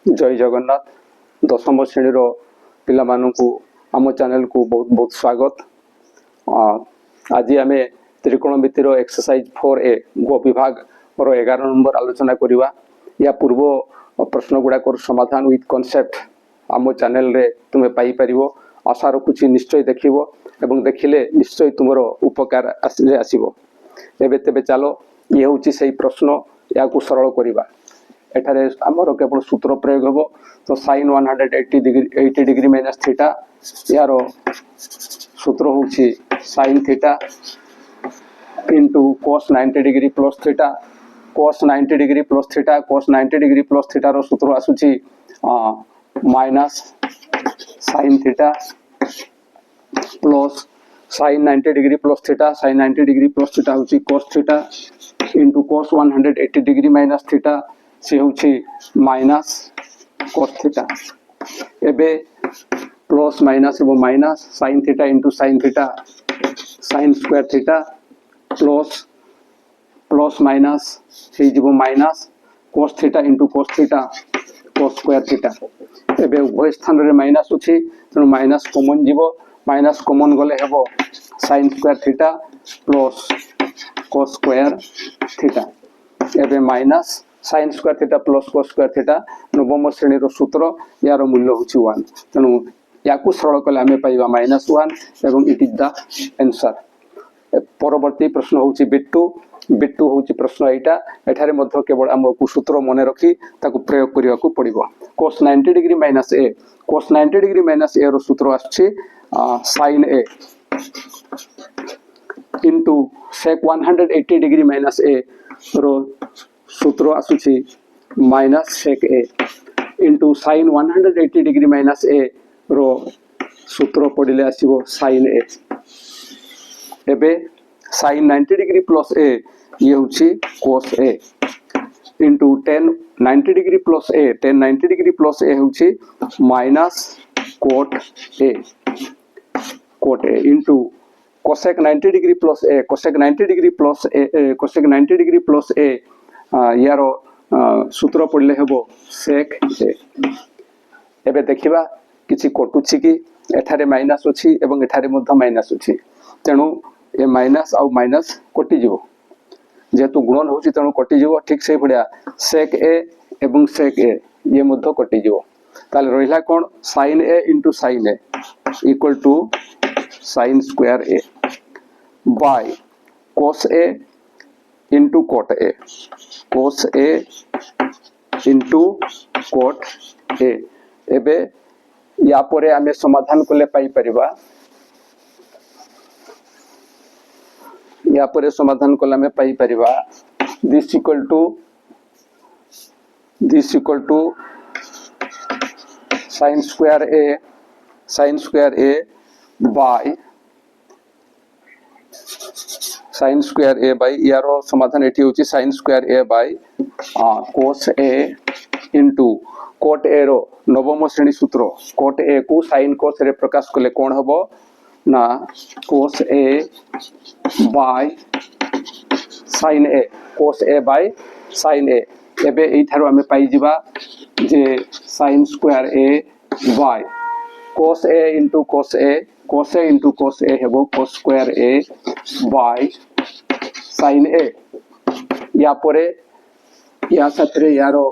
जय जगन्नाथ दशम श्रेणी पिला आम चैनल को बहुत बहुत स्वागत। आज आम त्रिकोणमितिर एक्सरसाइज 4A गो विभाग और 11 नंबर आलोचना करवा। या पूर्व प्रश्न गुड़ाक समाधान विथ कॉन्सेप्ट आम चैनल रे तुम्हें पाई परिवो। आशा रखुची निश्चय देखिबो एवं देखिले निश्चय तुमरो उपकार आसीबो। एबे तेबे चलो ये होची सही प्रश्न या को सरल करवा। एठारे आमर केवल सूत्र प्रयोग होबो। तो sin 180 डिग्री माइनस थीटा यार सूत्र होची sin theta into cos 90 degree plus theta. cos 90 degree plus theta cos 90 degree plus theta रो सूत्र आसुची minus sin theta plus sin 90 degree plus theta. sin 90 degree plus theta होची cos theta into cos 180 degree minus theta से होची minus cos theta. एबे plus minus एवं minus sin theta into sin theta sin square theta plus plus minus हे जीवो minus cos theta into cos theta cos square theta. एबे उभय स्थान रे माइनस अछि तेनु माइनस कॉमन जीवो। माइनस कॉमन गले हेबो sin square theta plus cos square theta. एबे minus sin square theta plus cos square theta नवम श्रेणी रो सूत्र यार मूल्य होची 1। तेनु याकू सरल कले हमें पाइबा -1 एवं इट इज द आंसर। परवर्ती प्रश्न होची बिट्टू। बिट्टू होची प्रश्न एटा। एठारे मध्ये केवल हमकु सूत्र मने रखी ताकू प्रयोग करिया को पड़िबो। cos 90 degree minus a cos 90 degree minus a रो सूत्र आछि sin a into sec 180 degree minus a रो सूत्र आसुची माइनस सेक ए इंटू साइन 180 डिग्री माइनस ए रो सूत्र पड़िले आसीबो साइन ए। एबे साइन 90 डिग्री प्लस ए ये होची cos ए इंटू 90 डिग्री प्लस ए 90 डिग्री प्लस ए होची minus cot ए into cosec 90 degree plus ए cosec 90 degree plus ए cosec 90 degree plus ए यार सूत्र पड़ले हेबो sec a। एबे देखिबा किछि कटुछि कि एठारे माइनस अछि एवं एठारे मध्ये माइनस अछि तेनु ए माइनस आ माइनस कटि जिवो। जेतु गुणन होछि तेनु कटि जिवो। ठीक से बढ़िया sec a एवं sec a ये मध्ये कटि जिवो। ताले रहिला कोन sin a into sin a equal to sin square a by cos a into cot a cos a into cot a। एबे या परे आमे समाधान कोले पाई परिबा। या परे समाधान कोले आमे पाई परिबा this equal to sin square a by sin square a by यारो समाधान एठी होची sin square a by cos a into cot a रो नवम श्रेणी सूत्र cot a को sin cos रे प्रकाश कले कोन हबो ना cos a by sin a cos a by sin a। एबे एई थारो हमें पाई जिबा जे sin square a by cos a into cos a cos a into cos a हेबो cos square a by sin a। या परे या साथरे यारो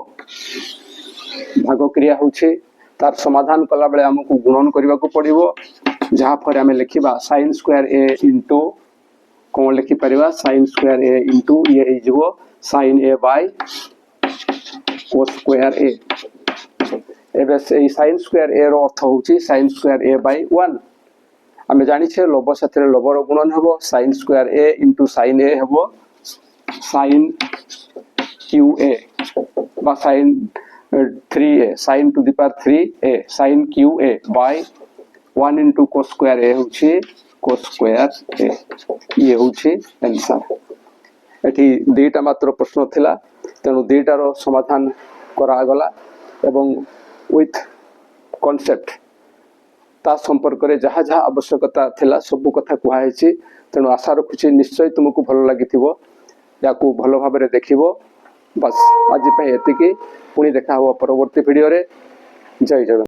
भाग क्रिया होछे तार समाधान कला बेले हमकु गुणन करबा को पड़िबो। जहां पर हमें लिखिबा sin स्क्वायर a into कोन लिखि परिबा sin स्क्वायर a into ये हे जिवो sin a by cos square a। एबे से sin स्क्वायर a रो अर्थ होची sin स्क्वायर a बाय 1। हमें जानि छे लब साथरे लब रो गुणन हबो sin square a into sin a हबो sin qa बा sin 3a sin to the power 3a sin qa by 1 into cos square a होची cos square a। ये होची आंसर। एठी दुईटा मात्र प्रश्न थिला तेनु दुईटा रो समाधान करा गला एवं विथ कॉन्सेप्ट ता संपर्क रे जहा जहा आवश्यकता थिला सब कथा कुहा हेची। तेनु आशा रखुची निश्चय तुमको भलो लागिथिबो। याकू भलो भाबरे देखिबो बस आज एतिकी पुणी देखा हुआ परवर्ती वीडियो रे। जय जगन्नाथ।